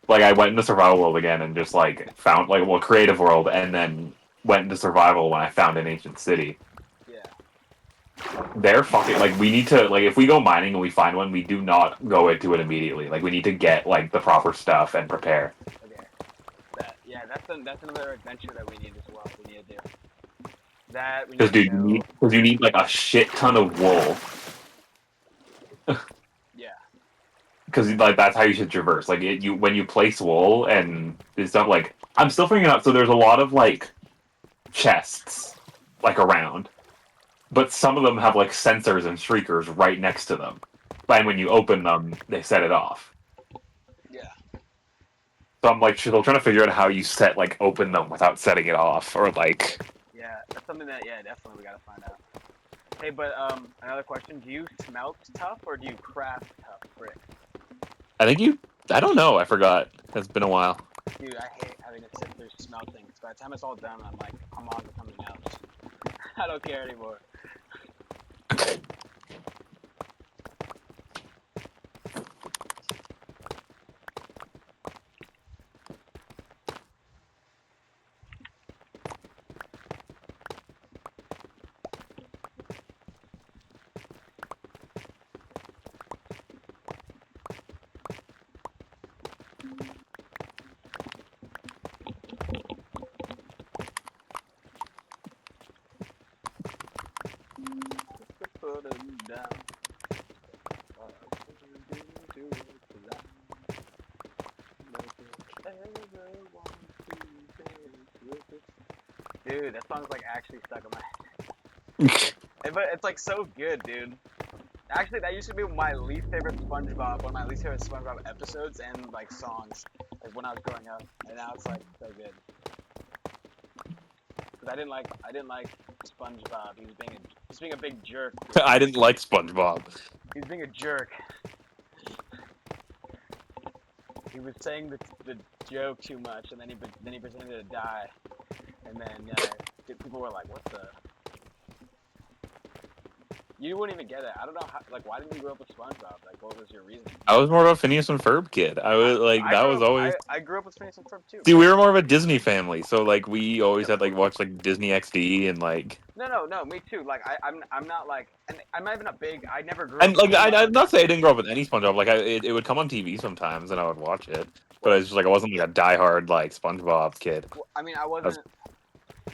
like I went into survival world again and just like found like well creative world and then went into survival when I found an ancient city. yeah. They're fucking like we need to like if we go mining and we find one, we do not go into it immediately. Like we need to get like the proper stuff and prepare. Okay. That's another adventure that we need as well. We need to do that. We Because need to dude, go. you need like a shit ton of wool. Yeah. Because like that's how you should traverse. Like you when you place wool and stuff like I'm still figuring out. So there's a lot of like chests like around, but some of them have like sensors and shriekers right next to them. And when you open them, they set it off. Yeah. So I'm like still trying to figure out how you set like open them without setting it off or like. Yeah. That's something that definitely we gotta find out. Hey, but another question: do you smelt tough or do you craft tough brick? I think you. I don't know. I forgot. It's been a while. Dude, I hate having to sit through smelting. By the time it's all done, I'm like, I'm on to something else. I don't care anymore. Put 'em down. Dude, that song's like actually stuck in my head. But it's like so good, dude. Actually, that used to be my least favorite SpongeBob, one of my least favorite SpongeBob episodes and like songs, like when I was growing up. And now it's like so good. Cause I didn't like SpongeBob. He was being He's being a big jerk. I didn't like SpongeBob. He's being a jerk. He was saying the joke too much, and then he pretended to die, and then people were like, "What the?" You wouldn't even get it. I don't know how. Like, why didn't you grow up with SpongeBob? Like, what was your reason? I was more of a Phineas and Ferb kid. I was like, that was always. I grew up with Phineas and Ferb too. See, we were more of a Disney family, so like we always had like watch like Disney XD and like. No, me too. Like, I'm not like, and I'm not even a big. I never grew And up. like I'd not say I didn't grow up with any SpongeBob. Like it would come on TV sometimes, and I would watch it. But it's just like I wasn't like a diehard like SpongeBob kid. Well, I mean, I wasn't.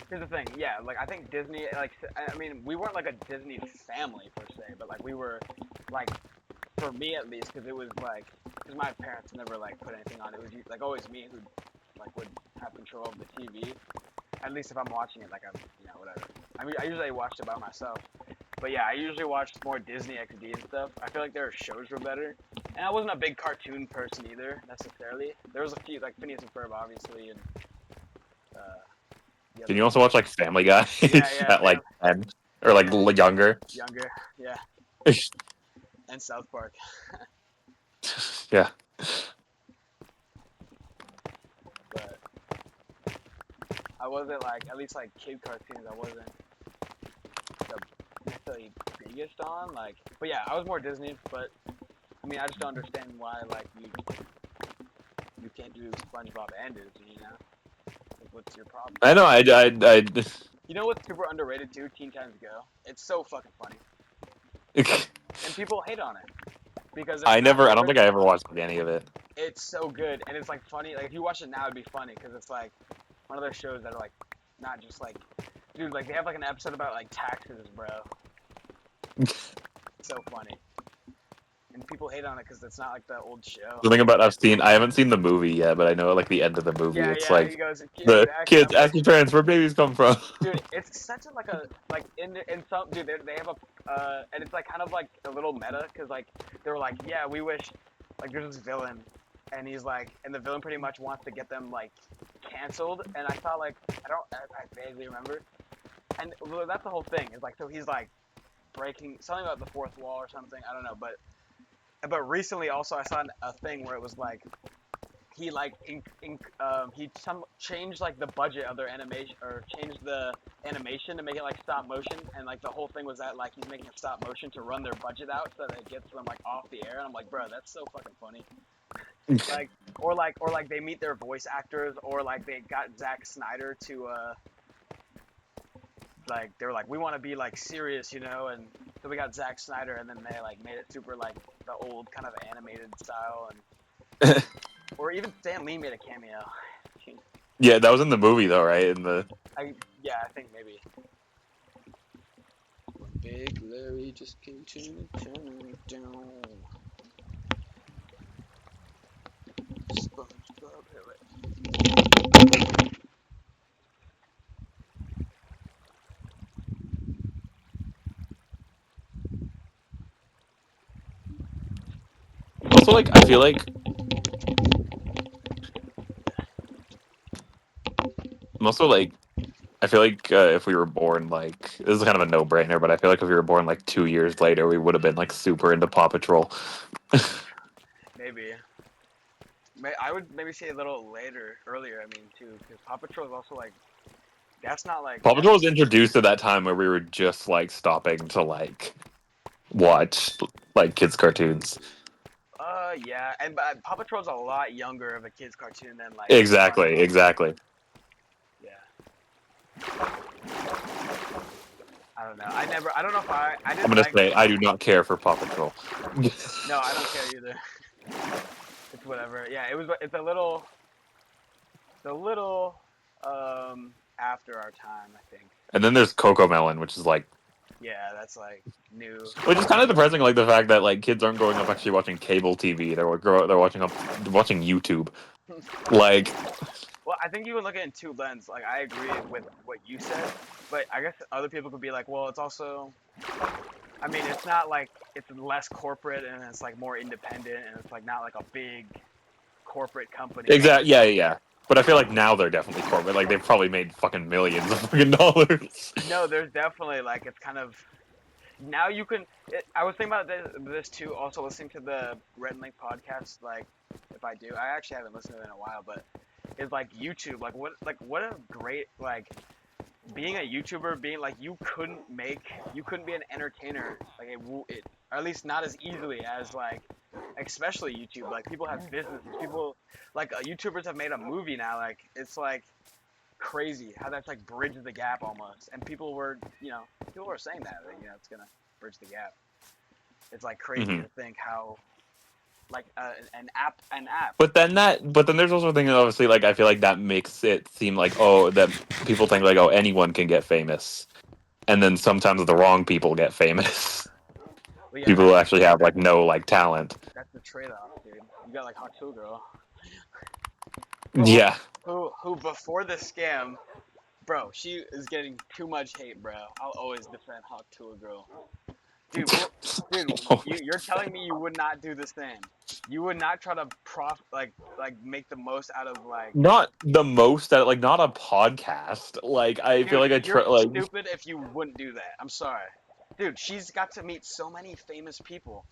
Here's the thing, yeah, like I think Disney, like, I mean, we weren't like a Disney family per se, but like we were, like, for me at least, because it was like, because my parents never like put anything on. It was like always me who like would have control of the TV. At least if I'm watching it, like I'm, whatever. I mean, I usually watched it by myself, but yeah, I usually watched more Disney XD and stuff. I feel like their shows were better, and I wasn't a big cartoon person either necessarily. There was a few like Phineas and Ferb, obviously, and. Did you also watch like Family Guy Yeah, at like 10 or like younger? Younger, yeah. And South Park. Yeah. But I wasn't like, at least like kid cartoons, I wasn't the necessarily biggest on. Like, but yeah, I was more Disney. But I mean, I just don't understand why like you can't do SpongeBob and Disney, you know? Like, what's your problem? I know. I. You know what's super underrated too? Teen Titans Go. It's so fucking funny, and people hate on it because I don't think I ever watched any of it. It's so good, and it's like funny. Like if you watch it now, it'd be funny because it's like one of those shows that are like not just like, dude. Like they have like an episode about like taxes, bro. It's so funny. And people hate on it because it's not like the old show. The thing about I haven't seen the movie yet, but I know like the end of the movie. Yeah, it's yeah, like he goes, the kids ask your parents where babies come from. Dude, it's such a like in some dude they have a and it's like kind of like a little meta because like they were like, yeah, we wish like there's this villain and he's like, and the villain pretty much wants to get them like canceled, and I thought like I vaguely remember, and well, that's the whole thing is like, so he's like breaking something about the fourth wall or something, I don't know, but recently also I saw a thing where it was like he like changed like the budget of their animation, or changed the animation to make it like stop motion, and like the whole thing was that like he's making a stop motion to run their budget out so that it gets them like off the air, and I'm like, bro, that's so fucking funny. like or they meet their voice actors, or like they got Zack Snyder to like they were like, we want to be like serious, you know, and so we got Zack Snyder, and then they like made it super like the old kind of animated style, and or even Stan Lee made a cameo. Yeah, that was in the movie though, right? I think maybe. Big Larry just continued turning down. SpongeBob, Also, like, I feel like if we were born like, this is kind of a no-brainer, but I feel like if we were born like 2 years later, we would have been like super into Paw Patrol. Maybe. I would maybe say a little earlier. I mean, too, because Paw Patrol is also like, that's not like. Paw Patrol was introduced at that time where we were just like stopping to like watch like kids cartoons. Yeah, and but Paw Patrol's a lot younger of a kids cartoon than like. Exactly. Yeah. I don't know. I don't know if I didn't. I'm gonna say I do not care for Paw Patrol. No, I don't care either. It's whatever. Yeah, it's a little after our time, I think. And then there's Coco Melon, which is like. Yeah, that's like new. Which is kind of depressing, like the fact that like kids aren't growing up actually watching cable TV. They're watching YouTube. Like. Well, I think you would look at it in two lenses. Like, I agree with what you said, but I guess other people could be like, well, it's also, I mean, it's not like, it's less corporate, and it's like more independent, and it's like not like a big corporate company. Exactly. Yeah. But I feel like now they're definitely corporate. Like they've probably made fucking millions of fucking dollars. No, there's definitely like, it's kind of, now you can. I was thinking about this too. Also listening to the Red and Link podcast. Like, if I do, I actually haven't listened to it in a while, but it's like YouTube. What a great like being a YouTuber. Being like you couldn't be an entertainer. Like or at least not as easily as like, especially YouTube. Like people have businesses. People like YouTubers have made a movie now. Like it's like crazy how that's like bridges the gap almost. And people were saying that it's gonna bridge the gap. It's like crazy Hmm. to think how like an app. But then there's also a thing that obviously like I feel like that makes it seem like that people think like anyone can get famous, and then sometimes the wrong people get famous. But yeah, People who actually have like no like talent. that's the trade-off, dude. You got like Hot Tool Girl, Yeah. who before the scam, bro, she is getting too much hate, bro. I'll always defend Hot Tool Girl. Dude, dude, you're telling me you would not do the same. You would not try to make the most out of like. Not the most at like not a podcast. Like I feel Dude, like I you're try like stupid if you wouldn't do that. I'm sorry. Dude, she's got to meet so many famous people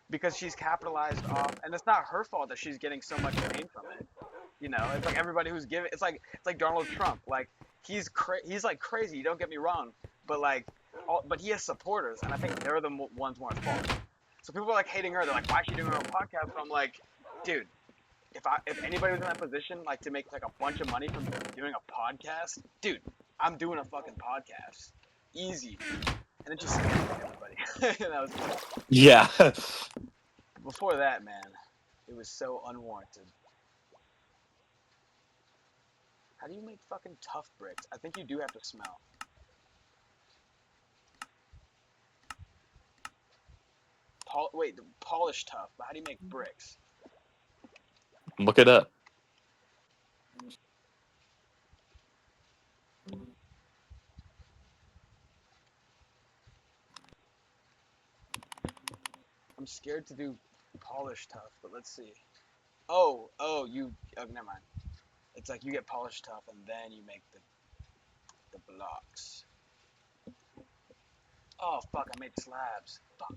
because she's capitalized off, and it's not her fault that she's getting so much fame from it. It's like everybody who's giving. It's like Donald Trump. Like he's like crazy. Don't get me wrong, but like, but he has supporters, and I think they're the ones more at fault. So people are like hating her. They're like, why is she doing her own podcast? But I'm like, dude, if anybody was in that position, like to make like a bunch of money from doing a podcast, dude, I'm doing a fucking podcast, easy. And then she scammed everybody. That was yeah. before that, man. It was so unwarranted. How do you make fucking tough bricks? I think you do have to smell. Wait, polish tough, but how do you make bricks? Look it up. I'm scared to do polish tough, but let's see. Never mind. It's like you get polished tough and then you make the blocks. Oh fuck, I made slabs. Fuck.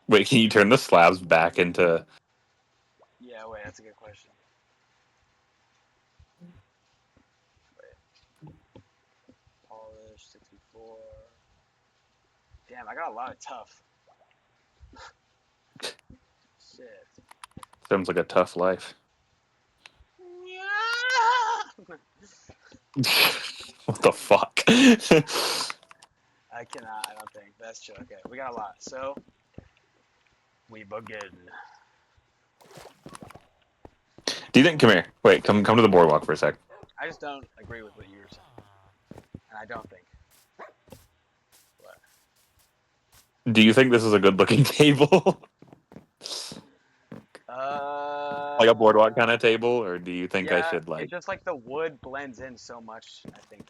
Wait, can you turn the slabs back into Yeah, wait, that's a good question. Wait. Polish 64. Damn, I got a lot of tough. Shit. sounds like a tough life. What the fuck? I cannot, I don't think. That's true. Okay, we got a lot. So, we begin. Do you think come here. Wait, come to the boardwalk for a sec. I just don't agree with what you were saying. And I don't think. What? Do you think this is a good looking table? Like a boardwalk kind of table, or do you think I Yeah, should like it's just like the wood blends in so much, I think.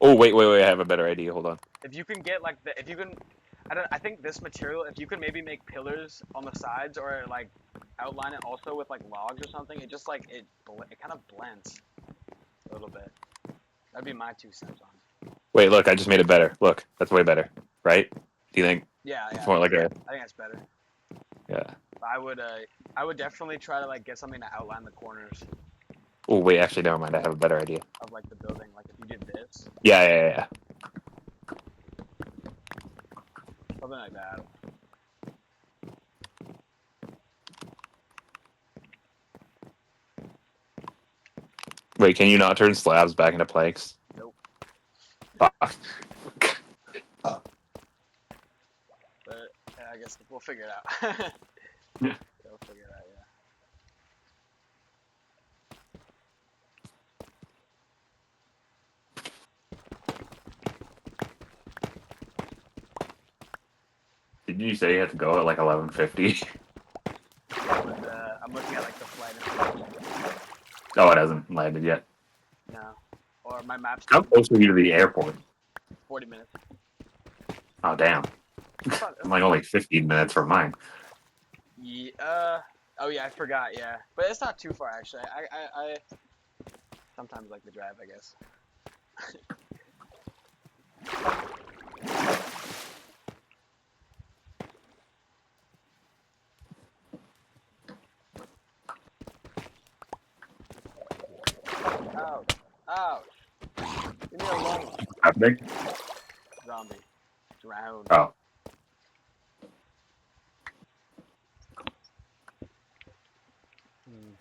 Oh wait, I have a better idea. Hold on. If you can get like if you can, I think this material, if you can maybe make pillars on the sides or like outline it also with like logs or something, it just like it kind of blends a little bit. That'd be my 2 cents on it. Wait, look, I just made it better. Look, that's way better, right? Do you think Yeah, it's more like a I think that's better. yeah? I would definitely try to like get something to outline the corners Oh wait, actually, never mind. I have a better idea. of like the building. Like if you did this, Yeah. something like that. Wait, can you not turn slabs back into planks? Nope. Fuck. But yeah, I guess we'll figure it out. Yeah. We'll figure it out. Yeah. Did you say you had to go at like 11:50? But, I'm looking at like the flight. Oh, it hasn't landed yet. No. Or my maps. How close are you to the airport? 40 minutes. Oh damn, I'm like only 15 minutes from mine. Yeah. Oh yeah, I forgot. Yeah, but it's not too far actually. Sometimes like the drive, I guess. Ouch! Ouch! Leave me alone, Happening? zombie. Drown. Oh. Hmm.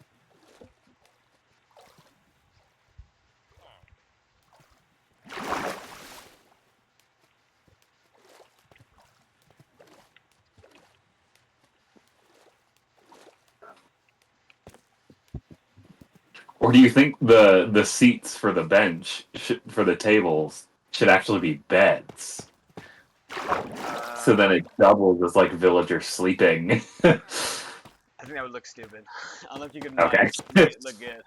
Or do you think the seats for the bench for the tables should actually be beds? So then it doubles as like villagers sleeping. I think that would look stupid. I don't know if you could Okay. make it look good.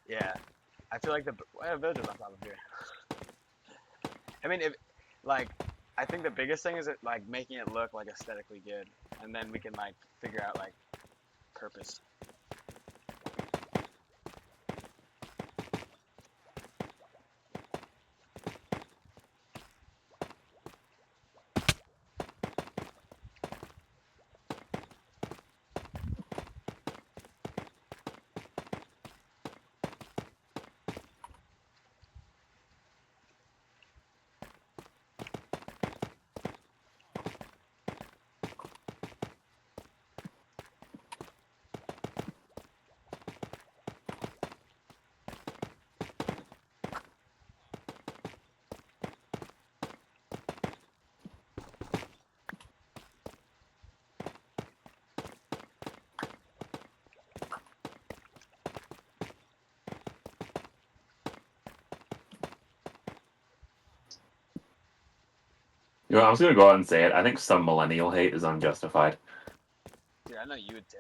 Yeah, I feel like the villagers on top of here. I mean, if like, I think the biggest thing is it like making it look like aesthetically good, and then we can like figure out like purpose. You know, I was gonna go out and say it. I think some millennial hate is unjustified. Dude, I know you would say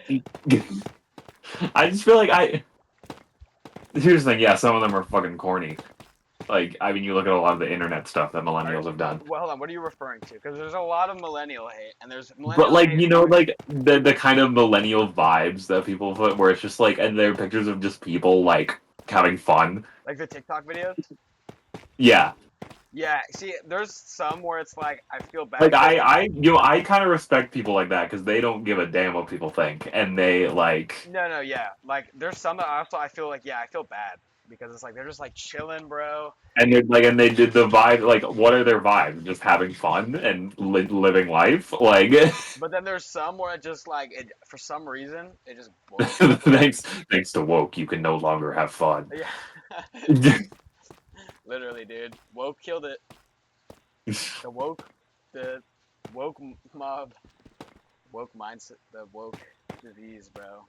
that. I just feel like I. Here's the thing. Yeah, some of them are fucking corny. Like, I mean, you look at a lot of the internet stuff that millennials have done. Well, hold on. What are you referring to? Because there's a lot of millennial hate, and there's But millennial like, hate you know, coming. like the kind of millennial vibes that people put, where it's just like, and they're pictures of just people like having fun. Like the TikTok videos. Yeah, Yeah. See, there's some where it's like I feel bad. like 'Cause I kind of respect people like that because they don't give a damn what people think, and they like, no, yeah. Like there's some that also I feel like I feel bad because it's like they're just like chilling, bro. and they're like, and they did the vibe. Like, what are their vibes? Just having fun and living life. Like, But then there's some where it just like it for some reason it just blows up. thanks to woke, you can no longer have fun. Yeah. Literally, dude. Woke killed it. The woke, the woke mob, woke mindset, the woke disease, bro.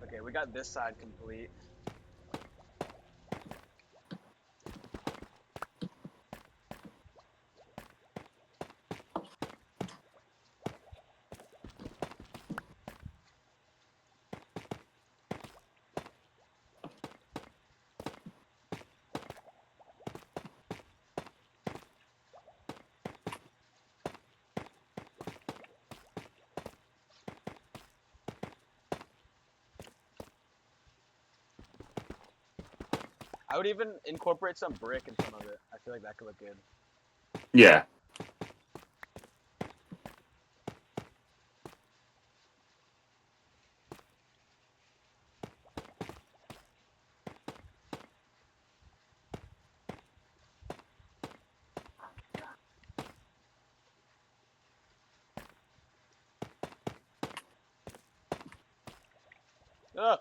Okay, we got this side complete. I would even incorporate some brick in some of it. I feel like that could look good. Yeah. Ugh.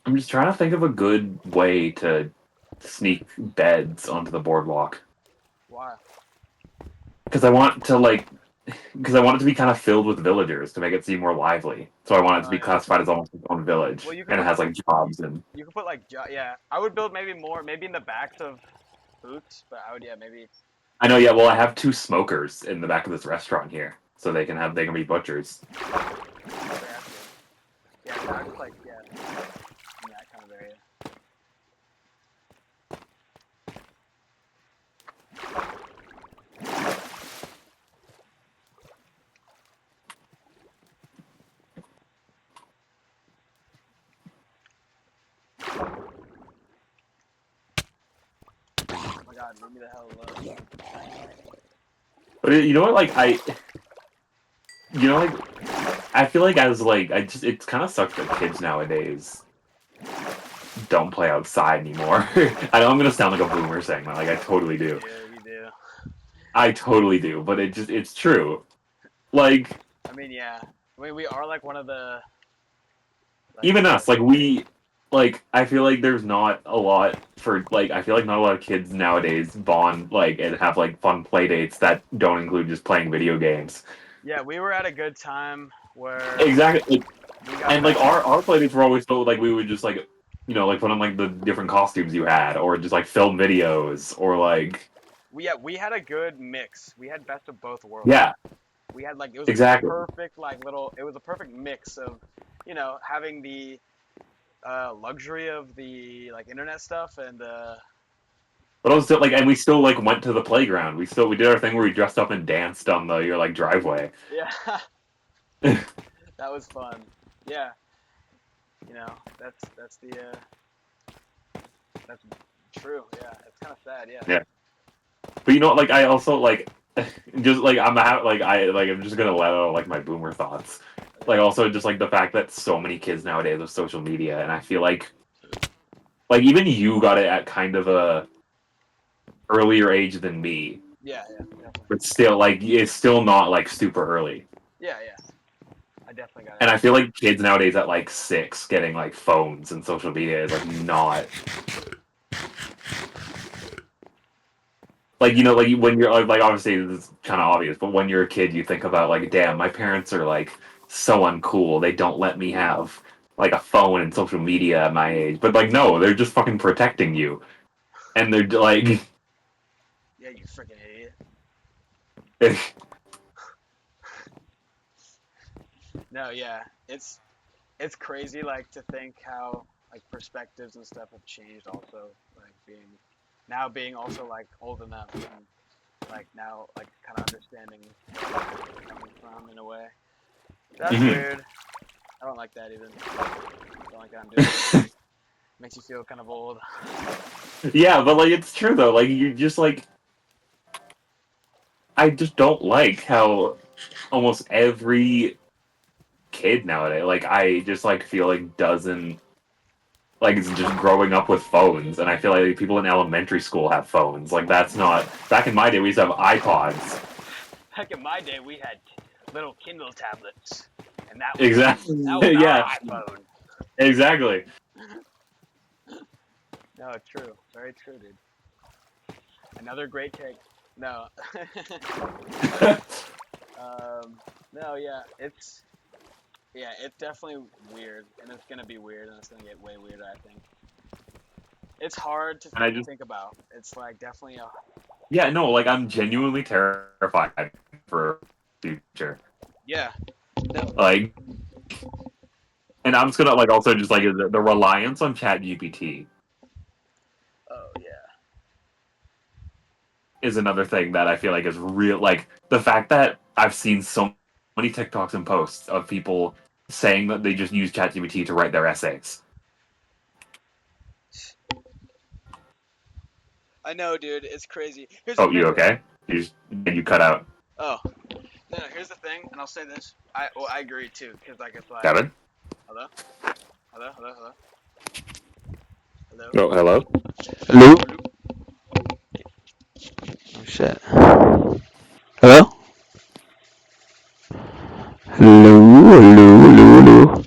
I'm just trying to think of a good way to sneak beds onto the boardwalk. Why? Because I want to like, because I want it to be kind of filled with villagers to make it seem more lively. So I want it to Oh be yeah. classified as almost its own village, Well, you could and it put has like jobs and. you could put like yeah. I would build maybe more maybe in the backs of booths, but I would maybe I know, yeah. Well, I have two smokers in the back of this restaurant here. so they can be butchers. Yeah, I just like in that kind of area. Oh my god, leave me the hell alone. But you know what? Like I feel like it kind of sucks that kids nowadays don't play outside anymore. I know I'm gonna sound like a boomer saying that. Like I totally do. Yeah, you do. I totally do. But it's true. Like I mean, yeah. I mean, we are like one of the. Like, even us, I feel like there's not a lot for I feel like not a lot of kids nowadays bond and have like fun play dates that don't include just playing video games. Yeah, we were at a good time where Exactly. we got And back. our play dates were always so we would just put on like the different costumes you had, or just like film videos, or like We had a good mix. We had best of both worlds. yeah, We had like it was exactly. a perfect it was a perfect mix of, having the luxury of the like internet stuff and But also and we still went to the playground. We did our thing where we dressed up and danced on your driveway. yeah, that was fun. Yeah, that's that's true. Yeah, it's kind of sad. Yeah. Yeah. But I also just I'm just gonna let out my boomer thoughts. Also just the fact that so many kids nowadays have social media, and I feel like even you got it at kind of a earlier age than me. Yeah, definitely. But still it's still not super early. Yeah. I definitely got it. And I feel like kids nowadays at 6 getting phones and social media is not when you're obviously this is kind of obvious, but when you're a kid you think about damn, my parents are so uncool, they don't let me have a phone and social media at my age. But no, they're just fucking protecting you, and they're yeah, you freaking idiot. No, yeah, it's crazy to think how perspectives and stuff have changed also, being also old enough and now kind of understanding where I'm coming from in a way. That's weird. I don't like that even. I don't like that I'm doing it. Makes you feel kind of old. Yeah, but it's true though. You just I just don't like how almost every kid nowadays I just feel doesn't is just growing up with phones. And I feel like people in elementary school have phones. That's not back in my day we used to have iPods. Back in my day we had little Kindle tablets, and that was exactly that was yeah, our iPhone. exactly. No, true, very true, dude. Another great take. No. No, yeah, it's definitely weird, and it's gonna be weird, and it's gonna get way weirder, I think. It's hard to think about. It's definitely a. Yeah, no, I'm genuinely terrified for future. Yeah. No. And I'm just gonna also just the reliance on ChatGPT. Oh yeah. Is another thing that I feel is real. The fact that I've seen so many TikToks and posts of people saying that they just use ChatGPT to write their essays. I know, dude. It's crazy. You okay? You cut out. Oh. No, here's the thing, and I'll say this. I agree too, because it's Kevin? Hello? Hello? Hello? Hello? Hello? Oh, hello? Hello? Oh shit. Hello? Hello, hello, hello, hello.